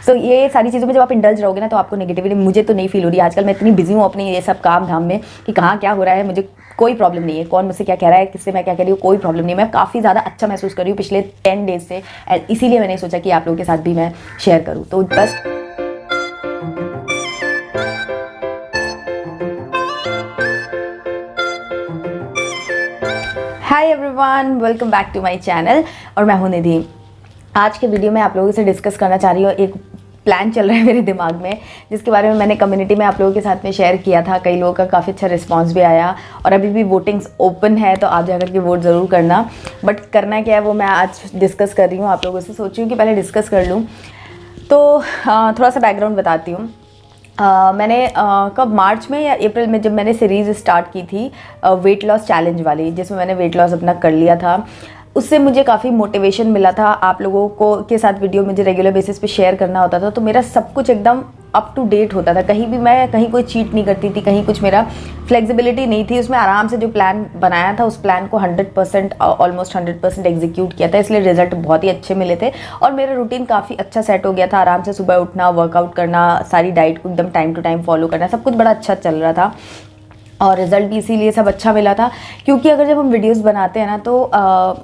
सो ये सारी चीज़ों में जब आप इंडल्ज रहोगे ना तो आपको नेगेटिविटी मुझे तो नहीं फील हो रही है। आजकल मैं इतनी बिजी हूँ अपनी ये सब काम धाम में कि कहाँ क्या हो रहा है मुझे कोई प्रॉब्लम नहीं है, कौन मुझसे क्या कह रहा है, किससे मैं क्या कह रही हूँ, कोई प्रॉब्लम नहीं है। मैं काफ़ी ज़्यादा अच्छा महसूस कर रही हूँ पिछले 10 डेज से, एंड इसीलिए मैंने सोचा कि आप लोगों के साथ भी मैं शेयर करूँ। तो बस hi everyone, welcome back to my channel और मैं हूँ निधि। आज के वीडियो में आप लोगों से डिस्कस करना चाह रही हूँ, एक प्लान चल रहा है मेरे दिमाग में जिसके बारे में मैंने कम्युनिटी में आप लोगों के साथ में शेयर किया था। कई लोगों का काफ़ी अच्छा रिस्पांस भी आया और अभी भी वोटिंग्स ओपन है, तो आप जाकर के वोट ज़रूर करना। बट करना क्या है वो मैं आज डिस्कस कर रही हूँ आप लोगों से। सोची हूँ कि पहले डिस्कस कर लूँ। तो थोड़ा सा बैकग्राउंड बताती हूँ। मैंने कब मार्च में या अप्रैल में जब मैंने सीरीज़ स्टार्ट की थी वेट लॉस चैलेंज वाली, जिसमें मैंने वेट लॉस अपना कर लिया था, उससे मुझे काफ़ी मोटिवेशन मिला था। आप लोगों को के साथ वीडियो मुझे रेगुलर बेसिस पे शेयर करना होता था, तो मेरा सब कुछ एकदम अप टू डेट होता था। कहीं भी मैं कहीं कोई चीट नहीं करती थी, कहीं कुछ मेरा फ्लेक्सिबिलिटी नहीं थी। उसमें आराम से जो प्लान बनाया था उस प्लान को 100% ऑलमोस्ट 100% एग्जीक्यूट किया था, इसलिए रिजल्ट बहुत ही अच्छे मिले थे और मेरा रूटीन काफ़ी अच्छा सेट हो गया था। आराम से सुबह उठना, वर्कआउट करना, सारी डाइट को एकदम टाइम टू टाइम फॉलो करना, सब कुछ बड़ा अच्छा चल रहा था और रिज़ल्ट भी इसीलिए सब अच्छा मिला था। क्योंकि अगर जब हम वीडियोस बनाते हैं ना तो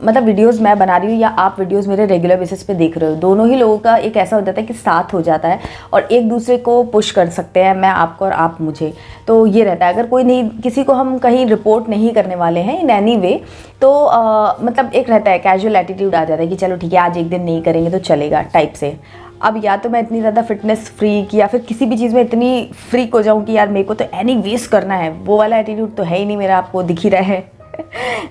मतलब वीडियोस मैं बना रही हूँ या आप वीडियोस मेरे रेगुलर बेसिस पे देख रहे हो, दोनों ही लोगों का एक ऐसा हो जाता है कि साथ हो जाता है और एक दूसरे को पुश कर सकते हैं, मैं आपको और आप मुझे। तो ये रहता है, अगर कोई नहीं, किसी को हम कहीं रिपोर्ट नहीं करने वाले हैं इन एनी वे, तो मतलब एक रहता है, कैजुअल एटीट्यूड आ जाता है कि चलो ठीक है आज एक दिन नहीं करेंगे तो चलेगा टाइप से। अब या तो मैं इतनी ज़्यादा फिटनेस फ्रीक या फिर किसी भी चीज़ में इतनी फ्रीक हो जाऊँ कि यार मेरे को तो एनी वेज करना है, वो वाला एटीट्यूड तो है ही नहीं मेरा, आपको दिख ही रहा है।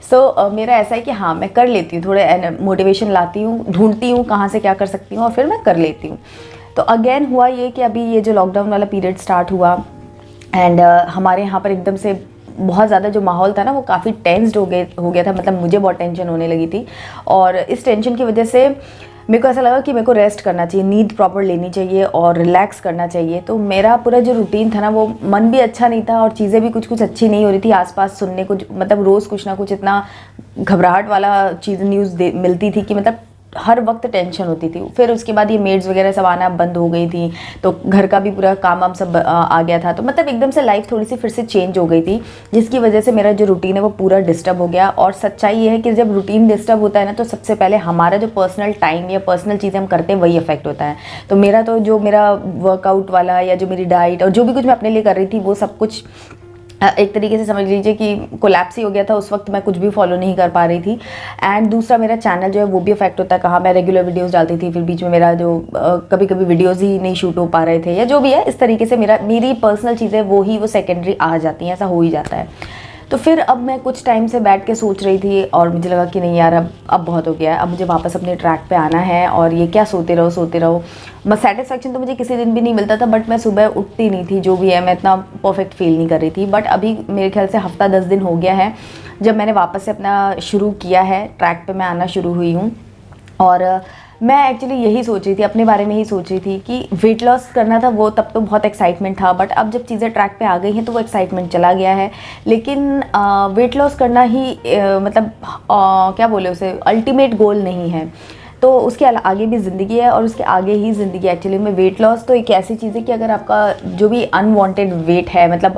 सो मेरा ऐसा है कि हाँ मैं कर लेती हूँ, थोड़े मोटिवेशन लाती हूँ, ढूंढती हूँ कहाँ से क्या कर सकती हूँ और फिर मैं कर लेती हूँ। तो अगेन हुआ ये कि अभी ये जो लॉकडाउन वाला पीरियड स्टार्ट हुआ एंड हमारे यहाँ पर एकदम से बहुत ज़्यादा जो माहौल था ना वो काफ़ी टेंस्ड हो गया था। मतलब मुझे बहुत टेंशन होने लगी थी और इस टेंशन की वजह से मेरे को ऐसा लगा कि मेरे को रेस्ट करना चाहिए, नींद प्रॉपर लेनी चाहिए और रिलैक्स करना चाहिए। तो मेरा पूरा जो रूटीन था ना वो मन भी अच्छा नहीं था और चीज़ें भी कुछ अच्छी नहीं हो रही थी आसपास सुनने को। मतलब रोज़ कुछ ना कुछ इतना घबराहट वाला चीज़ न्यूज़ मिलती थी कि मतलब हर वक्त टेंशन होती थी। फिर उसके बाद ये मेड्स वगैरह सब आना बंद हो गई थी, तो घर का भी पूरा काम वाम सब आ गया था। तो मतलब एकदम से लाइफ थोड़ी सी फिर से चेंज हो गई थी, जिसकी वजह से मेरा जो रूटीन है वो पूरा डिस्टर्ब हो गया। और सच्चाई ये है कि जब रूटीन डिस्टर्ब होता है ना तो सबसे पहले हमारा जो पर्सनल टाइम या पर्सनल चीज़ें हम करते हैं वही अफेक्ट होता है। तो मेरा तो जो मेरा वर्कआउट वाला या जो मेरी डाइट और जो भी कुछ मैं अपने लिए कर रही थी वो सब कुछ एक तरीके से समझ लीजिए कि कोलैप्स ही हो गया था। उस वक्त मैं कुछ भी फॉलो नहीं कर पा रही थी। एंड दूसरा मेरा चैनल जो है वो भी अफेक्ट होता है। कहाँ मैं रेगुलर वीडियोस डालती थी, फिर बीच में मेरा जो कभी कभी वीडियोस ही नहीं शूट हो पा रहे थे या जो भी है, इस तरीके से मेरी पर्सनल चीज़ें वो सेकेंडरी आ जाती हैं, ऐसा हो ही जाता है। तो फिर अब मैं कुछ टाइम से बैठ के सोच रही थी और मुझे लगा कि नहीं यार अब बहुत हो गया है, अब मुझे वापस अपने ट्रैक पे आना है और ये क्या सोते रहो। बस सेटिस्फेक्शन तो मुझे किसी दिन भी नहीं मिलता था, बट मैं सुबह उठती नहीं थी, जो भी है मैं इतना परफेक्ट फील नहीं कर रही थी। बट अभी मेरे ख्याल से हफ्ता 10 दिन हो गया है जब मैंने वापस से अपना शुरू किया है, ट्रैक पे मैं आना शुरू हुई हूँ। और मैं एक्चुअली यही सोच रही थी, अपने बारे में ही सोच रही थी कि वेट लॉस करना था, वो तब तो बहुत एक्साइटमेंट था। बट अब जब चीज़ें ट्रैक पे आ गई हैं तो वो एक्साइटमेंट चला गया है। लेकिन वेट लॉस करना ही मतलब क्या बोले उसे, अल्टीमेट गोल नहीं है। तो उसके आगे भी ज़िंदगी है और उसके आगे ही ज़िंदगी। एक्चुअली में वेट लॉस तो एक ऐसी चीज़ है कि अगर आपका जो भी अनवांटेड वेट है, मतलब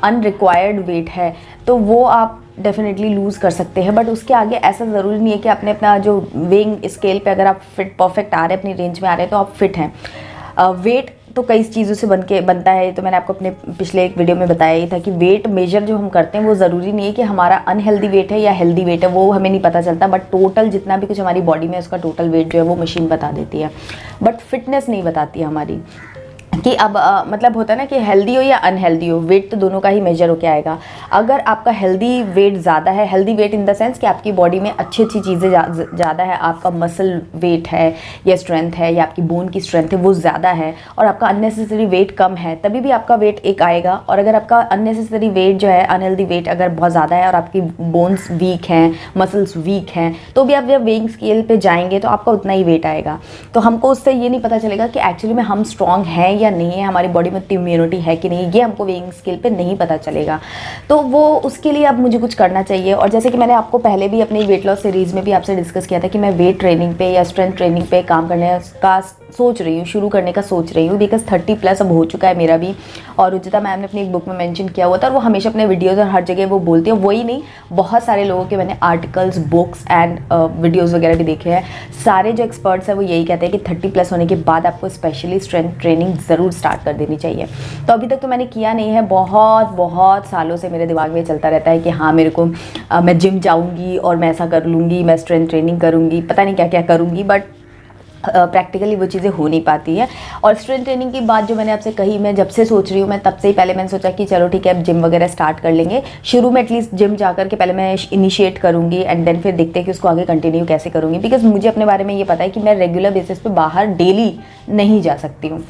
अनरिक्वायर्ड वेट है, तो वो आप डेफिनेटली लूज़ कर सकते हैं। बट उसके आगे ऐसा ज़रूरी नहीं है कि आपने अपना जो वेइंग स्केल पे अगर आप फिट परफेक्ट आ रहे हैं, अपनी रेंज में आ रहे हैं, तो आप फिट हैं। वेट तो कई चीज़ों से बनता है। तो मैंने आपको अपने पिछले एक वीडियो में बताया ही था कि वेट मेजर जो हम करते हैं वो ज़रूरी नहीं है कि हमारा अनहेल्दी वेट है या हेल्दी वेट है, वो हमें नहीं पता चलता। बट टोटल जितना भी कुछ हमारी बॉडी में है उसका टोटल वेट जो है वो मशीन बता देती है, बट फिटनेस नहीं बताती है हमारी। कि अब मतलब होता है ना कि हेल्दी हो या अनहेल्दी हो, वेट तो दोनों का ही मेजर होके आएगा। अगर आपका हेल्दी वेट ज़्यादा है, healthy weight in the sense कि आपकी बॉडी में अच्छी चीज़ें ज़्यादा है, आपका मसल वेट है या स्ट्रेंथ है या आपकी बोन की स्ट्रेंथ है वो ज़्यादा है, और आपका अननेसेसरी वेट कम है, तभी भी आपका वेट एक आएगा। और अगर आपका अननेसेसरी वेट जो है, अनहेल्दी वेट अगर बहुत ज़्यादा है और आपकी बोन्स वीक हैं, मसल्स वीक हैं, तो भी आप जब वेइंग स्केल पे जाएंगे तो आपका उतना ही वेट आएगा। तो हमको उससे ये नहीं पता चलेगा कि एक्चुअली में हम स्ट्रॉन्ग हैं या नहीं है, हमारी बॉडी में इतनी इम्यूनिटी है कि नहीं, ये हमको वेइंग स्केल पे नहीं पता चलेगा। तो वो उसके लिए अब मुझे कुछ करना चाहिए। और जैसे कि मैंने आपको पहले भी अपनी वेट लॉस सीरीज़ में भी आपसे डिस्कस किया था कि मैं वेट ट्रेनिंग पे या स्ट्रेंथ ट्रेनिंग पे काम करने का सोच रही हूँ, शुरू करने का सोच रही हूँ, बिकॉज 30+ अब हो चुका है मेरा भी। और रुचिता मैम ने अपनी एक बुक में मेंशन किया हुआ था, और वो हमेशा अपने वीडियोज़ और हर जगह वो बोलती हैं, वही नहीं बहुत सारे लोगों के मैंने आर्टिकल्स, बुक्स एंड वीडियोज़ वगैरह भी देखे हैं। सारे जो एक्सपर्ट्स हैं वो यही कहते हैं कि 30+ होने के बाद आपको स्पेशली स्ट्रेंथ ट्रेनिंग ज़रूर स्टार्ट कर देनी चाहिए। तो अभी तक तो मैंने किया नहीं है, बहुत सालों से मेरे दिमाग में चलता रहता है कि हाँ मेरे को मैं जिम जाऊँगी और मैं ऐसा कर लूँगी, मैं स्ट्रेंथ ट्रेनिंग करूँगी, पता नहीं क्या क्या करूँगी, बट प्रैक्टिकली वो चीज़ें हो नहीं पाती है। और स्ट्रेंथ ट्रेनिंग की बात जो मैंने आपसे कही, मैं जब से सोच रही हूँ, मैं तब से ही पहले मैंने सोचा कि चलो ठीक है अब जिम वगैरह स्टार्ट कर लेंगे। शुरू में एटलीस्ट जिम जाकर के पहले मैं इनिशिएट करूँगी एंड देन फिर देखते हैं कि उसको आगे कंटिन्यू कैसे करूँगी, बिकॉज मुझे अपने बारे में ये पता है कि मैं रेगुलर बेसिस पे बाहर डेली नहीं जा सकती हूँ।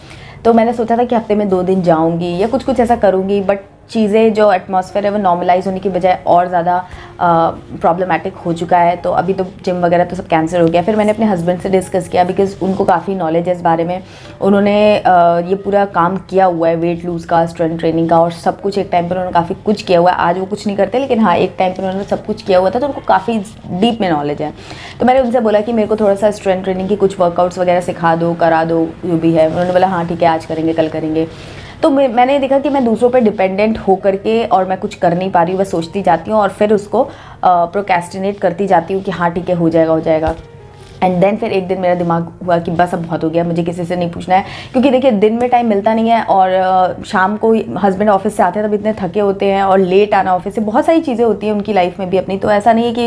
तो मैंने सोचा था कि हफ्ते में 2 दिन जाऊँगी या कुछ ऐसा करूँगी, बट चीज़ें जो एटमॉस्फेयर है वो नॉर्मलाइज होने की बजाय और ज़्यादा प्रॉब्लमेटिक हो चुका है। तो अभी तो जिम वगैरह तो सब कैंसिल हो गया। फिर मैंने अपने हस्बैंड से डिस्कस किया, बिकॉज उनको काफ़ी नॉलेज है इस बारे में, उन्होंने ये पूरा काम किया हुआ है वेट लूज़ का, स्ट्रेंथ ट्रेनिंग का और सब कुछ। एक टाइम पर उन्होंने काफ़ी कुछ किया हुआ है, आज वो कुछ नहीं करते, लेकिन हाँ एक टाइम पर उन्होंने सब कुछ किया हुआ था, तो उनको काफ़ी डीप में नॉलेज है। तो मैंने उनसे बोला कि मेरे को थोड़ा सा स्ट्रेंथ ट्रेनिंग की कुछ वर्कआउट्स वगैरह सिखा दो, करा दो, जो भी है। उन्होंने बोला हाँ ठीक है, आज करेंगे, कल करेंगे। तो मैंने देखा कि मैं दूसरों पर डिपेंडेंट हो करके और मैं कुछ कर नहीं पा रही हूँ, बस सोचती जाती हूँ और फिर उसको प्रोक्रेस्टिनेट करती जाती हूँ कि हाँ ठीक है हो जाएगा। एंड देन फिर एक दिन मेरा दिमाग हुआ कि बस अब बहुत हो गया, मुझे किसी से नहीं पूछना है, क्योंकि देखिए दिन में टाइम मिलता नहीं है और शाम को हस्बैंड ऑफिस से आते हैं तब इतने थके होते हैं और लेट आना ऑफिस से, बहुत सारी चीज़ें होती हैं उनकी लाइफ में भी अपनी। तो ऐसा नहीं है कि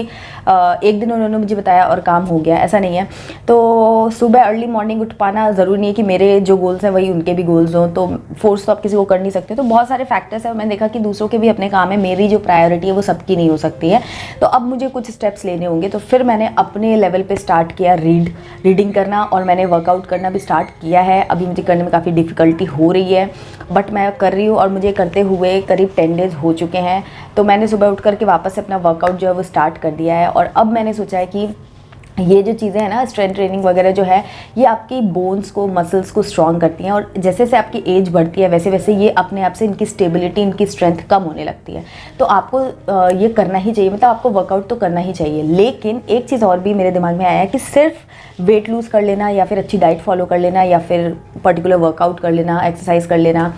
एक दिन उन्होंने मुझे बताया और काम हो गया, ऐसा नहीं है। तो सुबह अर्ली मॉर्निंग उठ पाना ज़रूरी नहीं है कि मेरे जो गोल्स हैं वही उनके भी गोल्स हों, तो फोर्स तो आप किसी को कर नहीं सकते। तो बहुत सारे फैक्टर्स हैं, मैंने देखा कि दूसरों के भी अपने काम है, मेरी जो प्रायोरिटी है वो सबकी नहीं हो सकती है। तो अब मुझे कुछ स्टेप्स लेने होंगे। तो फिर मैंने अपने लेवल पे स्टार्ट किया रीडिंग करना, और मैंने वर्कआउट करना भी स्टार्ट किया है। अभी मुझे करने में काफ़ी डिफ़िकल्टी हो रही है, बट मैं कर रही हूँ और मुझे करते हुए करीब 10 डेज़ हो चुके हैं। तो मैंने सुबह उठ करके वापस से अपना वर्कआउट जो है वो स्टार्ट कर दिया है। और अब मैंने सोचा है कि ये जो चीज़ें हैं ना, स्ट्रेंथ ट्रेनिंग वगैरह जो है, ये आपकी बोन्स को, मसल्स को स्ट्रॉन्ग करती हैं, और जैसे जैसे आपकी एज बढ़ती है वैसे वैसे ये अपने आप से इनकी स्टेबिलिटी, इनकी स्ट्रेंथ कम होने लगती है। तो आपको ये करना ही चाहिए, मतलब आपको वर्कआउट तो करना ही चाहिए। लेकिन एक चीज़ और भी मेरे दिमाग में आया है कि सिर्फ वेट लूज़ कर लेना या फिर अच्छी डाइट फॉलो कर लेना या फिर पर्टिकुलर वर्कआउट कर लेना, एक्सरसाइज कर लेना,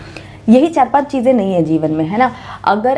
यही 4-5 चीज़ें नहीं है जीवन में, है ना। अगर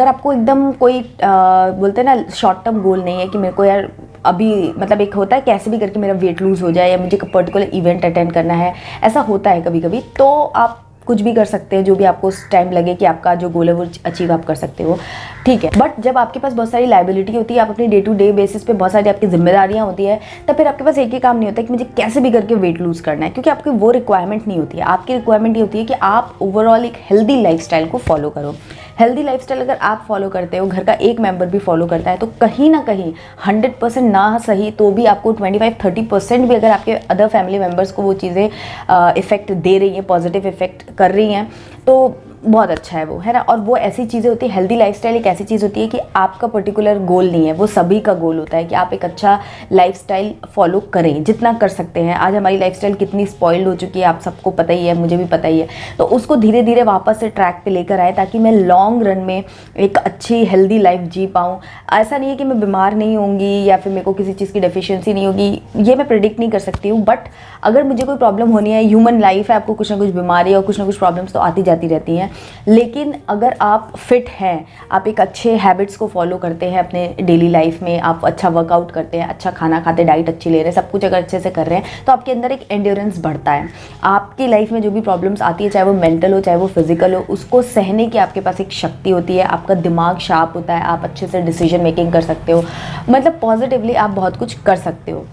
आपको एकदम कोई बोलते हैं ना शॉर्ट टर्म गोल नहीं है कि मेरे को यार अभी, मतलब एक होता है कैसे भी करके मेरा वेट लूज़ हो जाए या मुझे पर्टिकुलर इवेंट अटेंड करना है, ऐसा होता है कभी कभी, तो आप कुछ भी कर सकते हैं, जो भी आपको उस टाइम लगे कि आपका जो गोल है वो अचीव आप कर सकते हो, ठीक है। बट जब आपके पास बहुत सारी लायबिलिटी होती है, आप अपनी डे टू डे बेसिस पे बहुत सारी आपकी जिम्मेदारियां होती है, तब फिर आपके पास एक ही काम नहीं होता कि मुझे कैसे भी करके वेट लूज़ करना है, क्योंकि आपकी वो रिक्वायरमेंट नहीं होती है। आपकी रिक्वायरमेंट ये होती है कि आप ओवरऑल एक हेल्दी लाइफस्टाइल को फॉलो करो। हेल्दी लाइफस्टाइल अगर आप फॉलो करते हो, घर का एक मेंबर भी फॉलो करता है, तो कहीं ना कहीं 100% ना सही तो भी आपको 25-30% भी अगर आपके अदर फैमिली मेम्बर्स को वो चीज़ें इफ़ेक्ट दे रही हैं, पॉजिटिव इफ़ेक्ट कर रही हैं, तो बहुत अच्छा है वो, है ना। और वो ऐसी चीज़ें होती है, हेल्दी लाइफस्टाइल एक ऐसी चीज़ होती है कि आपका पर्टिकुलर गोल नहीं है, वो सभी का गोल होता है कि आप एक अच्छा लाइफस्टाइल फॉलो करें, जितना कर सकते हैं। आज हमारी लाइफस्टाइल कितनी स्पॉइल्ड हो चुकी है, आप सबको पता ही है, मुझे भी पता ही है। तो उसको धीरे धीरे वापस से ट्रैक पे लेकर आए, ताकि मैं लॉन्ग रन में एक अच्छी हेल्दी लाइफ जी पाऊँ। ऐसा नहीं है कि मैं बीमार नहीं होंगी या फिर मेरे को किसी चीज़ की डेफिशिएंसी नहीं होगी, ये मैं प्रिडिक्ट नहीं कर सकती हूँ। बट अगर मुझे कोई प्रॉब्लम होनी है, ह्यूमन लाइफ है, आपको कुछ ना कुछ बीमारी और कुछ ना कुछ प्रॉब्लम्स तो आती जाती रहती हैं। लेकिन अगर आप फिट हैं, आप एक अच्छे हैबिट्स को फॉलो करते हैं अपने डेली लाइफ में, आप अच्छा वर्कआउट करते हैं, अच्छा खाना खाते, डाइट अच्छी ले रहे हैं, सब कुछ अगर अच्छे से कर रहे हैं, तो आपके अंदर एक एंड्योरेंस बढ़ता है। आपकी लाइफ में जो भी प्रॉब्लम्स आती है, चाहे वो मेंटल हो चाहे वो फिजिकल हो, उसको सहने की आपके पास एक शक्ति होती है, आपका दिमाग शार्प होता है, आप अच्छे से डिसीजन मेकिंग कर सकते हो, मतलब पॉजिटिवली आप बहुत कुछ कर सकते हो।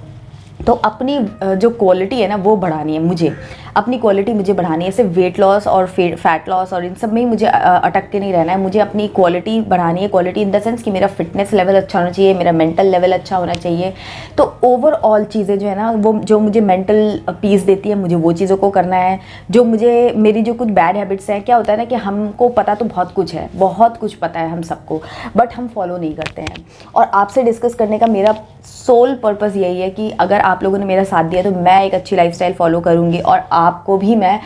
तो अपनी जो क्वालिटी है ना वो बढ़ानी है, मुझे अपनी क्वालिटी मुझे बढ़ानी है। सिर्फ वेट लॉस और फैट लॉस और इन सब में ही मुझे अटक के नहीं रहना है, मुझे अपनी क्वालिटी बढ़ानी है। क्वालिटी इन द सेंस कि मेरा फिटनेस लेवल अच्छा होना चाहिए, मेरा मेंटल लेवल अच्छा होना चाहिए। तो ओवरऑल चीज़ें जो है ना, वो जो मुझे मेंटल पीस देती है, मुझे वो चीज़ों को करना है। जो मुझे मेरी जो कुछ बैड हैबिट्स हैं, क्या होता है ना कि हमको पता तो बहुत कुछ है, बहुत कुछ पता है हम सबको, बट हम फॉलो नहीं करते हैं। और आपसे डिस्कस करने का मेरा सोल पर्पस यही है कि अगर आप लोगों ने मेरा साथ दिया तो मैं एक अच्छी लाइफस्टाइल फॉलो करूंगी और आपको भी मैं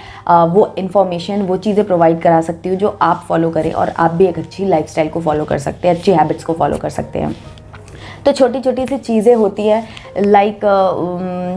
वो इन्फॉर्मेशन, वो चीज़ें प्रोवाइड करा सकती हूँ जो आप फॉलो करें और आप भी एक अच्छी लाइफस्टाइल को फॉलो कर सकते हैं, अच्छी हैबिट्स को फॉलो कर सकते हैं। तो छोटी छोटी सी चीज़ें होती है, लाइक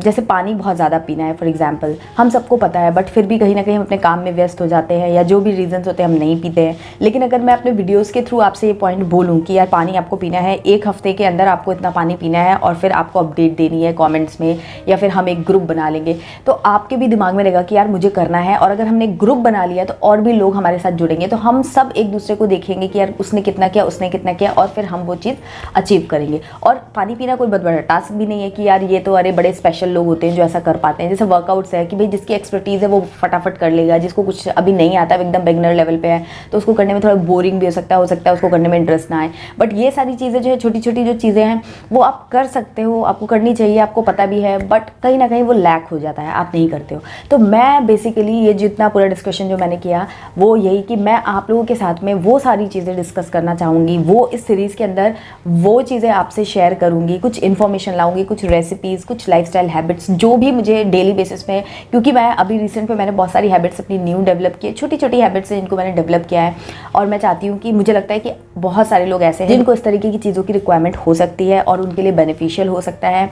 जैसे पानी बहुत ज़्यादा पीना है फॉर एग्जांपल, हम सबको पता है, बट फिर भी कहीं ना कहीं हम अपने काम में व्यस्त हो जाते हैं या जो भी रीजंस होते हैं हम नहीं पीते हैं। लेकिन अगर मैं अपने वीडियोस के थ्रू आपसे ये पॉइंट बोलूँ कि यार पानी आपको पीना है, 1 हफ्ते के अंदर आपको इतना पानी पीना है और फिर आपको अपडेट देनी है कॉमेंट्स में, या फिर हम एक ग्रुप बना लेंगे, तो आपके भी दिमाग में रहेगा कि यार मुझे करना है। और अगर हमने ग्रुप बना लिया तो और भी लोग हमारे साथ जुड़ेंगे, तो हम सब एक दूसरे को देखेंगे कि यार उसने कितना किया, उसने कितना किया, और फिर हम वो चीज़ अचीव करेंगे। और पानी पीना कोई बहुत बड़ा टास्क भी नहीं है कि यार ये तो अरे बड़े स्पेशल लोग होते हैं जो ऐसा कर पाते हैं। जैसे वर्कआउट्स है कि भाई जिसकी एक्सपर्टीज़ है वो फटाफट कर लेगा, जिसको कुछ अभी नहीं आता, एकदम बिगनर लेवल पे है, तो उसको करने में थोड़ा बोरिंग भी हो सकता है उसको करने में इंटरेस्ट ना आए। बट ये सारी चीज़ें जो है, छोटी छोटी जो चीज़ें हैं वो आप कर सकते हो, आपको करनी चाहिए, आपको पता भी है, बट कहीं ना कहीं वो लैक हो जाता है, आप नहीं करते हो। तो मैं बेसिकली ये जितना पूरा डिस्कशन जो मैंने किया वो यही कि मैं आप लोगों के साथ में वो सारी चीज़ें डिस्कस करना चाहूँगी, वो इस सीरीज़ के अंदर वो चीज़ें आपसे शेयर करूँगी, कुछ इन्फॉर्मेशन लाऊंगी, कुछ रेसिपीज़, कुछ लाइफस्टाइल हैबिट्स जो भी मुझे डेली बेसिस पे, क्योंकि मैं अभी रिसेंट में मैंने बहुत सारी हैबिट्स अपनी न्यू डेवलप की है, छोटी छोटी हैबिट्स हैं जिनको मैंने डेवलप किया है। और मैं चाहती हूँ कि मुझे लगता है कि बहुत सारे लोग ऐसे हैं जिनको इस तरीके की चीज़ों की रिक्वायरमेंट हो सकती है और उनके लिए बेनिफिशियल हो सकता है।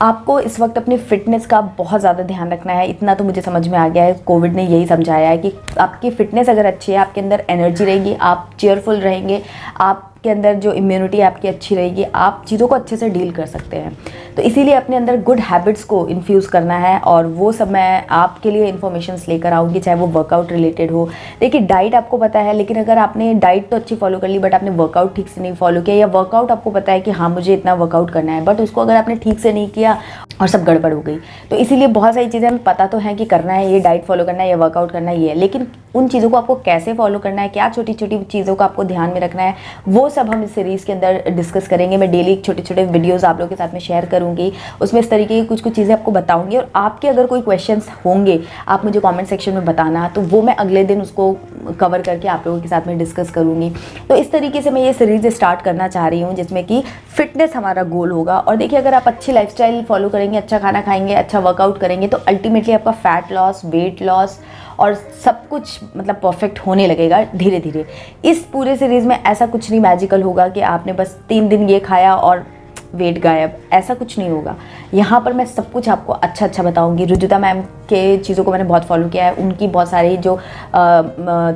आपको इस वक्त अपनी फिटनेस का बहुत ज़्यादा ध्यान रखना है, इतना तो मुझे समझ में आ गया है, कोविड ने यही समझाया है कि आपकी फिटनेस अगर अच्छी है, आपके अंदर एनर्जी रहेगी, आप चेयरफुल रहेंगे, आपके अंदर जो इम्यूनिटी आपकी अच्छी रहेगी, आप चीज़ों को अच्छे से डील कर सकते हैं। तो इसीलिए अपने अंदर गुड हैबिट्स को इन्फ्यूज़ करना है, और वो सब मैं आपके लिए इन्फॉर्मेशंस लेकर आऊँगी, चाहे वो वर्कआउट रिलेटेड हो। देखिए डाइट आपको पता है, लेकिन अगर आपने डाइट तो अच्छी फॉलो कर ली बट आपने वर्कआउट ठीक से नहीं फॉलो किया, या वर्कआउट आपको पता है कि हाँ मुझे इतना वर्कआउट करना है, बट उसको अगर आपने ठीक से नहीं किया और सब गड़बड़ हो गई, तो इसीलिए बहुत सारी चीज़ें हमें पता तो है कि करना है, ये डाइट फॉलो करना है या वर्कआउट करना है, ये है, लेकिन उन चीज़ों को आपको कैसे फॉलो करना है, क्या छोटी छोटी चीज़ों को आपको ध्यान में रखना है, वो सब हम इस सीरीज़ के अंदर डिस्कस करेंगे। मैं डेली छोटे छोटे वीडियोस आप लोगों के साथ में शेयर करूंगी, उसमें इस तरीके की कुछ कुछ चीज़ें आपको बताऊंगी, और आपके अगर कोई क्वेश्चंस होंगे आप मुझे कमेंट सेक्शन में बताना, तो वो मैं अगले दिन उसको कवर करके आप लोगों के साथ में डिस्कस करूंगी। तो इस तरीके से मैं ये सीरीज़ स्टार्ट करना चाह रही हूँ जिसमें कि फिटनेस हमारा गोल होगा। और देखिए अगर आप अच्छी लाइफस्टाइल फॉलो करेंगे, अच्छा खाना खाएंगे, अच्छा वर्कआउट करेंगे, तो अल्टीमेटली आपका फैट लॉस, वेट लॉस और सब कुछ मतलब परफेक्ट होने लगेगा धीरे धीरे। इस पूरे सीरीज़ में ऐसा कुछ नहीं मैजिकल होगा कि आपने बस 3 दिन ये खाया और वेट गायब, ऐसा कुछ नहीं होगा। यहाँ पर मैं सब कुछ आपको अच्छा अच्छा बताऊँगी। रुजुता मैम के चीज़ों को मैंने बहुत फॉलो किया है, उनकी बहुत सारी जो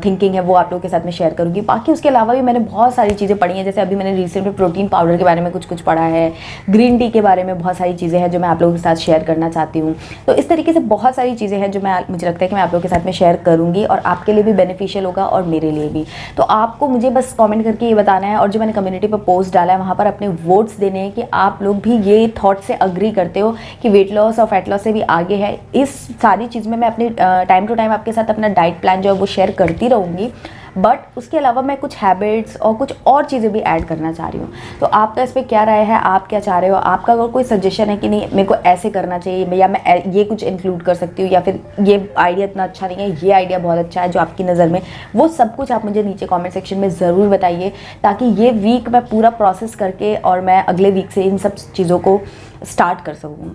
थिंकिंग है वो आप लोगों के साथ में शेयर करूँगी। बाकी उसके अलावा भी मैंने बहुत सारी चीज़ें पढ़ी हैं, जैसे अभी मैंने रिसेंट में प्रोटीन पाउडर के बारे में कुछ कुछ पढ़ा है, ग्रीन टी के बारे में बहुत सारी चीज़ें हैं जो मैं आप लोगों के साथ शेयर करना चाहती हूँ। तो इस तरीके से बहुत सारी चीज़ें हैं जो मुझे लगता है कि मैं आप लोगों के साथ में शेयर करूँगी, और आपके लिए भी बेनिफिशियल होगा और मेरे लिए भी। तो आपको मुझे बस कॉमेंट करके ये बताना है, और जो मैंने कम्युनिटी पर पोस्ट डाला है वहाँ पर अपने वोट्स देने हैं कि आप लोग भी ये थॉट से अग्री करते हो कि वेट लॉस और फैट लॉस से भी आगे है। इस सारी चीज़ में मैं अपनी टाइम टू टाइम आपके साथ अपना डाइट प्लान जो है वो शेयर करती रहूँगी, बट उसके अलावा मैं कुछ हैबिट्स और कुछ और चीज़ें भी ऐड करना चाह रही हूँ। तो आपका इस पर क्या राय है, आप क्या चाह रहे हो? आपका अगर कोई सजेशन है कि नहीं मेरे को ऐसे करना चाहिए, या मैं ये कुछ इंक्लूड कर सकती हूँ, या फिर ये आइडिया इतना अच्छा नहीं है, ये आइडिया बहुत अच्छा है जो आपकी नज़र में, वो सब कुछ आप मुझे नीचे कमेंट सेक्शन में ज़रूर बताइए, ताकि ये वीक मैं पूरा प्रोसेस करके और मैं अगले वीक से इन सब चीज़ों को स्टार्ट कर सकूँ।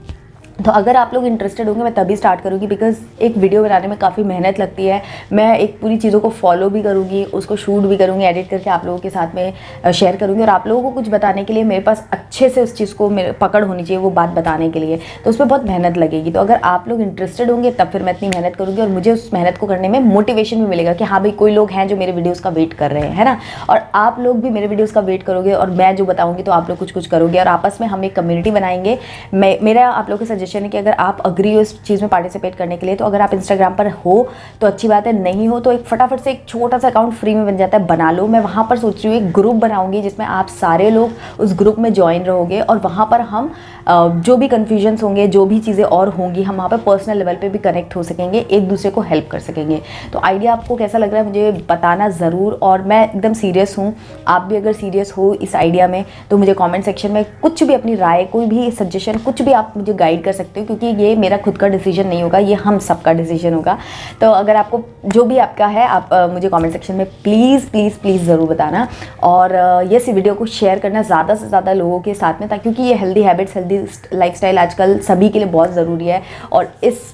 तो अगर आप लोग इंटरेस्टेड होंगे मैं तभी स्टार्ट करूँगी, बिकॉज़ एक वीडियो बनाने में काफ़ी मेहनत लगती है। मैं एक पूरी चीज़ों को फॉलो भी करूँगी, उसको शूट भी करूँगी, एडिट करके आप लोगों के साथ में शेयर करूँगी, और आप लोगों को कुछ बताने के लिए मेरे पास अच्छे से उस चीज़ को मेरे पकड़ होनी चाहिए वो बात बताने के लिए, तो उसमें बहुत मेहनत लगेगी। तो अगर आप लोग इंटरेस्टेड होंगे तब फिर मैं इतनी मेहनत करूँगी, और मुझे उस मेहनत को करने में मोटिवेशन भी मिलेगा कि हाँ भाई कोई लोग हैं जो मेरे वीडियोज़ का वेट कर रहे हैं, है ना। और आप लोग भी मेरे वीडियोज़ का वेट करोगे, और मैं जो बताऊँगी तो आप लोग कुछ कुछ करोगे, और आपस में हम एक कम्युनिटी बनाएंगे। मेरा आप लोग का सजेशन है कि अगर आप अग्री हो इस चीज़ में पार्टिसिपेट करने के लिए, तो अगर आप इंस्टाग्राम पर हो तो अच्छी बात है, नहीं हो तो एक फटाफट से एक छोटा सा अकाउंट फ्री में बन जाता है, बना लो। मैं वहाँ पर सोच रही हूँ एक ग्रुप बनाऊंगी जिसमें आप सारे लोग उस ग्रुप में ज्वाइन रहोगे, और वहाँ पर हम जो भी कन्फ्यूजन्स होंगे, जो भी चीज़ें और होंगी, हम वहाँ पर पर्सनल लेवल पे भी कनेक्ट हो सकेंगे, एक दूसरे को हेल्प कर सकेंगे। तो आइडिया आपको कैसा लग रहा है मुझे बताना ज़रूर, और मैं एकदम सीरियस हूँ। आप भी अगर सीरियस हो इस आइडिया में तो मुझे कमेंट सेक्शन में कुछ भी अपनी राय, कोई भी सजेशन, कुछ भी आप मुझे गाइड कर सकते हो, क्योंकि ये मेरा खुद का डिसीजन नहीं होगा, ये हम सबका डिसीजन होगा। तो अगर आपको जो भी आपका है आप मुझे कमेंट सेक्शन में प्लीज़ प्लीज़ प्लीज़ ज़रूर बताना, और ये सी वीडियो को शेयर करना ज़्यादा से ज़्यादा लोगों के साथ में, ताकि क्योंकि ये हेल्दी हैबिट्स, हेल्दी लाइफस्टाइल आजकल सभी के लिए बहुत ज़रूरी है। और इस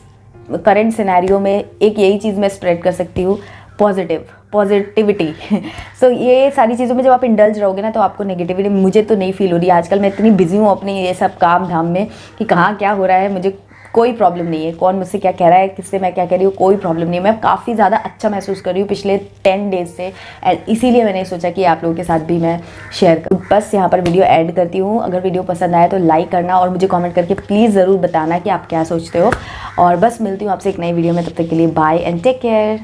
करंट सिनेरियो में एक यही चीज़ मैं स्प्रेड कर सकती हूँ, पॉजिटिव पॉजिटिविटी। सो ये सारी चीज़ों में जब आप इंडल्ज रहोगे ना तो आपको नेगेटिविटी, मुझे तो नहीं फील हो रही है आजकल। मैं इतनी बिजी हूँ अपनी ये सब काम धाम में कि कहाँ क्या हो रहा है मुझे कोई प्रॉब्लम नहीं है, कौन मुझसे क्या कह रहा है, किससे मैं क्या कह रही हूँ, कोई प्रॉब्लम नहीं है। मैं काफ़ी ज़्यादा अच्छा महसूस कर रही हूँ पिछले 10 डेज से, एंड इसीलिए मैंने सोचा कि आप लोगों के साथ भी मैं शेयर करूँ। बस यहाँ पर वीडियो ऐड करती हूँ। अगर वीडियो पसंद आए तो लाइक करना और मुझे कमेंट करके प्लीज़ ज़रूर बताना कि आप क्या सोचते हो। और बस मिलती हूँ आपसे एक नई वीडियो में, तब तक के लिए बाय एंड टेक केयर।